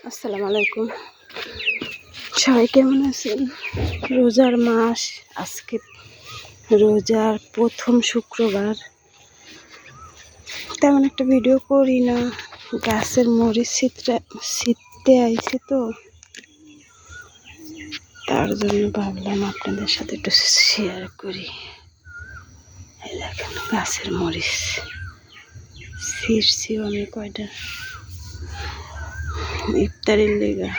আসসালামু আলাইকুম, সবাই কেমন আছেন? রোজার মাস, আজকে রোজার প্রথম শুক্রবার। তেমন একটা ভিডিও করি না, গাছের মরিচ ছিটতে আইছে তো, তার জন্য ভাবলাম আপনাদের সাথে একটু শেয়ার করি। এই দেখেন গাছের মরিচ ছিঁড়ছি আমি কয়টা ইফতারের লেগা।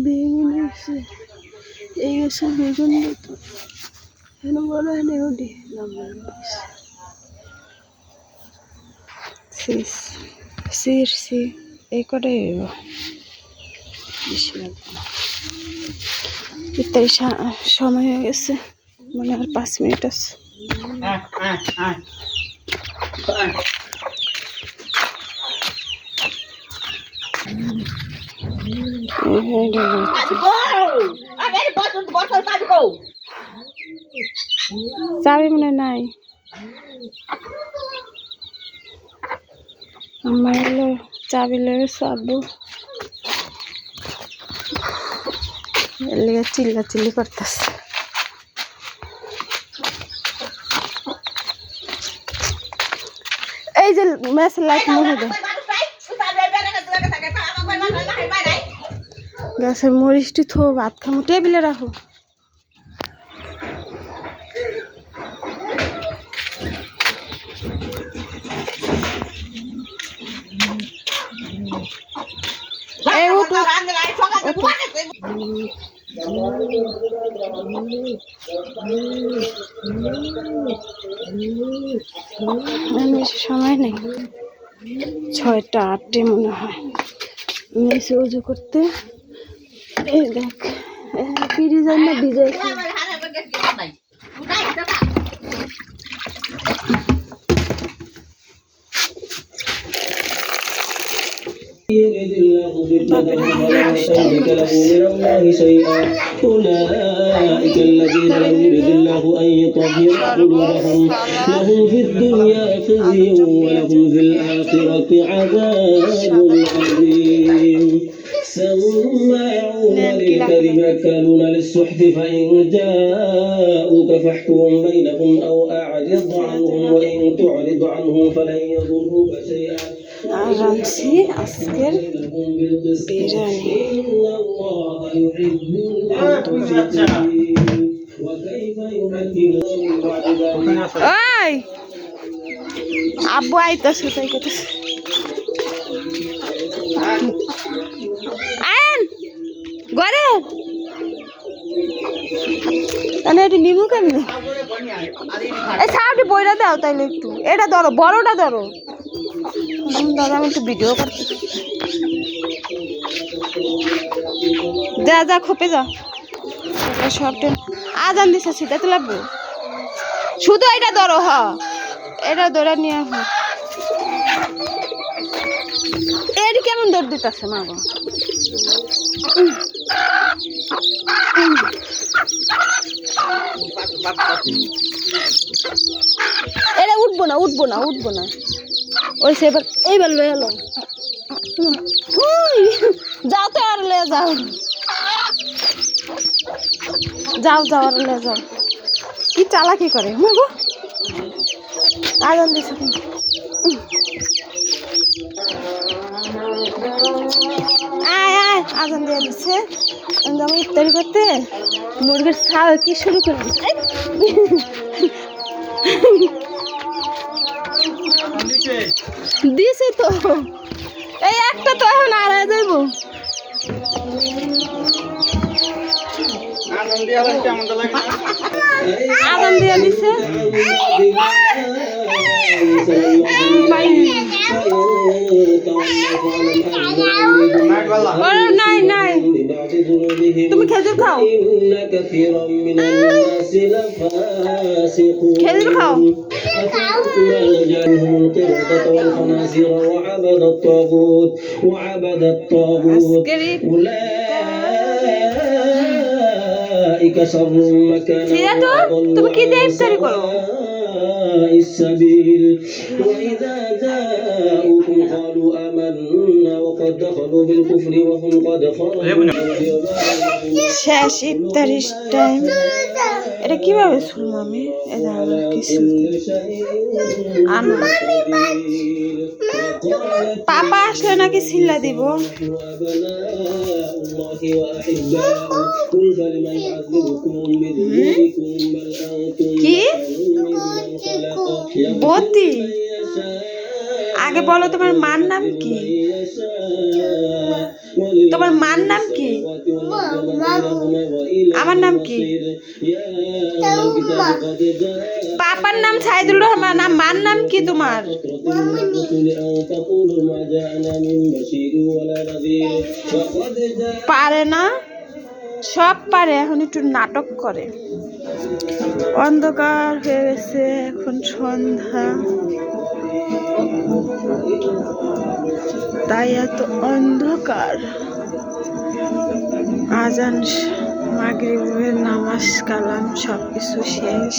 বেগুন আছে, এই গাছে বেগুন তো হেন বড় হেন ওডি ছিঁড়ছি, এই কটাই হইব, বেশি লাগবে না। ইফতারি সময় হয়ে গেছে, মানে আর 5 মিনিট আছে। চাবি মনে নাই আমার, হলো চাবি লেগে চাবো, এর লেগে চিল্লি করতেছে। এই যে ম্যাচের লাইট মনে দেয়, গাছের মরিচটি থো, ভাত খামো, টেবিলে রাখো। সময় নেই, 6টা 8টে মনে হয়। আমি এসে উজু করতে, এই দেখ পিড়ি যায় না ভিজাই। يرد الله فتنه فلا تملك له من الله شيئا أولئك الذين لم يرد الله أن يطهر قلوبهم لهم في الدنيا خزي ولهم في الآخرة عذاب عظيم سماعون للكذب أكالون للسحت فإن جاءوك فاحكم بينهم أو أعرض عنهم وإن تعرض عنهم فلن يضروك شيئا আর রাঁধছি আজকের বিরিয়ানি। ওই আব্বু আইতাছে, তাই করতেছে। আয়ন ঘরে এটি নিবু কেমনি? এই সাউটি বইটা দাও তাইলে একটু, এটা ধরো, বড়টা ধরো। দাদা আমি একটু ভিডিও করছি, যা খোপে যা। সবটা আজান দিছে, ছিটাতে লাগবে, শুধু এটা ধরো। এটা ধরে নিয়ে এটি কেমন দৌড় দিতেছে মা গো। এটা উঠবো না ওই সে এইবার লয়ে এলো, যাও তো আর লয়ে যাও আর লয়ে যাও। কি চালাকি করে মা গো। আজান দিছে, আজান দিয়ে দিচ্ছে। আমি ইফতারি করতে মুরগির ছাল কি শুরু করে দিছে তো, এই একটা তো এখন আড়াই যাইব। আজান দিয়ে দিছে, নাই তুমি খেজুর খাও, খেজুর খাও। وعبد الطاغوت أولئك شر مكانا তুমি কি দিয়ে ইফতারি করো? السبيل وإذا جاءوكم قالوا آمنا وقد دخلوا بالكفر وهم قد خرجوا শেষ ইফতারির টাইম। এটা কিভাবে শুনবো আমি? এটা কিছু পাপা আসলে নাকি সিল্লা দিব। কি বতি? আগে বলো তোমার মার নাম কি? তোমার মার নাম কি? আমার নাম কি? পাপার নাম সাইদুল রহমান, মার নাম কি তোমার? পারে না, সব পারে, এখন একটু নাটক করে। অন্ধকার হয়ে গেছে, এখন সন্ধ্যা, তাই এত অন্ধকার। আজান, মাগরিবের নামাজ কালাম সবকিছু শেষ।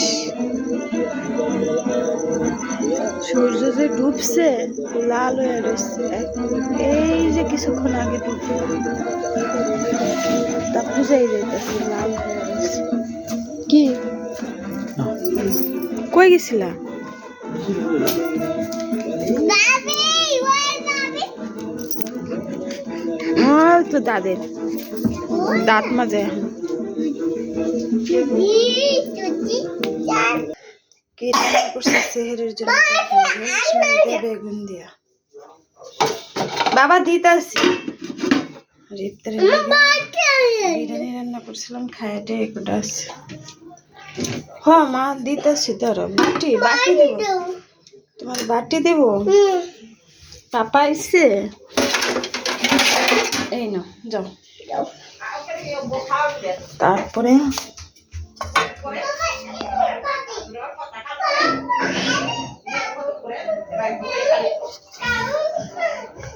সূর্য যে ডুবছে, লাল হয়ে রয়েছে, এই যে কিছুক্ষণ আগে ডুবছে, তা বুঝাই যাইতেছে লাল হয়ে রয়েছে। কি কই গেছিলা? তো দাদের দাঁত মাজে এখন। কি রান্না করছে সেহরির জন্য? বেগুন দিয়া বাবা দিতাছি। বিরিয়ানি রান্না করছিলাম, খাইটে একটা আছে। হ মা দিতাছি, ধরো বাটি, বাটি দেব তোমার, বাটি দেব। পাপা আইছে, এই নাও যাও। তারপরে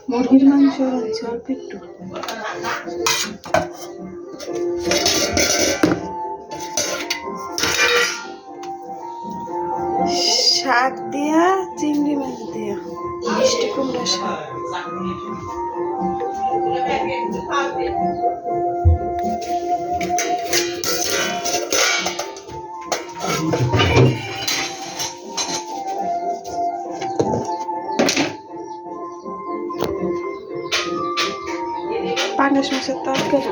মুরগির মাংস আছে অল্প একটু। শাক দিয়া, চিংড়ি মাছ দিয়া, মিষ্টি কুমড়া শাক। পাঙ্গাস মাছের তরকারি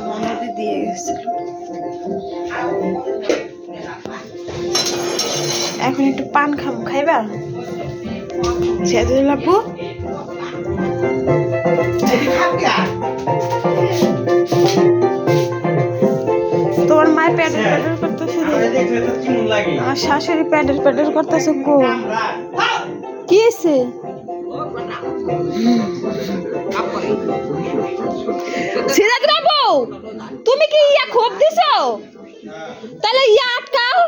ননদে দিয়ে গেছিল। এখন একটু পান খাবো, খাইবা? সেদিন আপু তোমার মায়ের প্যাডের প্যাডের করতেছে, আমার শাশুড়ি প্যাডের প্যাডের করতেছে। গো কি আছে? তুমি কি ইয়া খোপ দিছ? তাহলে ইয়া আটকাও।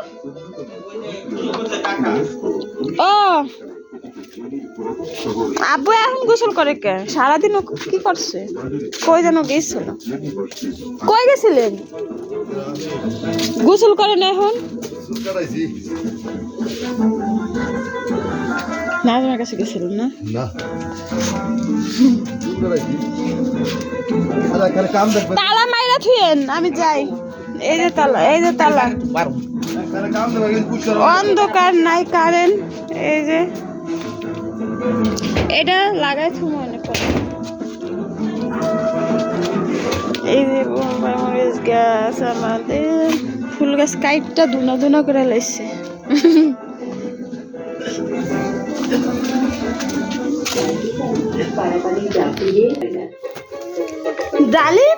ও আব্বু এখন গোসল করে কে? সারাদিন কি করছে? কই যেন গেছিল? কই গেছিলেন? গোসল করে না এখন? না তোমার কাছে গেছিলেন না? তালা মাইরা থুয়েন, আমি যাই। এই যে তালা, এই যে তালা, অন্ধকার, নাই কারেন্ট। এই যে এটা লাগাই থুম অনেক। এই যে মরিচ গাছ, আমাদের ফুল গাছ কাইটটা দুনা দুনা করে লাইছে। ডালিম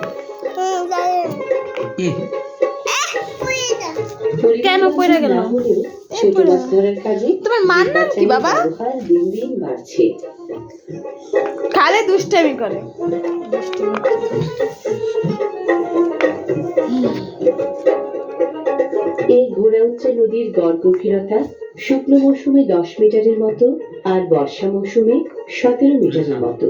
কেন পড়ে গেল? তোমার মার নাম কি বাবা? খালে দুষ্টামি করে। এই ঘুরে উঠছে নদীর গড় গভীরতা শুকনো মৌসুমে 10 মিটারের মতো আর বর্ষা মৌসুমে 17 মিটারের মতো।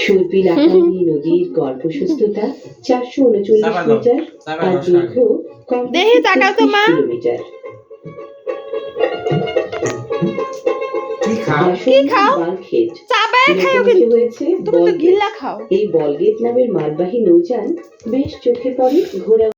সুরপিল আকাঙ্ক্ষী নদীর গর্ভসূত্রতা 439 মিটার আর দৈর্ঘ্য দেখি তাকাও তো মা। কিলোমিটার। কি খাও? বালখেট চাবায় খাও কিন্তু হয়েছে তুমি তো গিল্লা খাও। এই বলগেট নামের মালবাহী নৌযান বেশ চোখে পড়ে ঘোড়া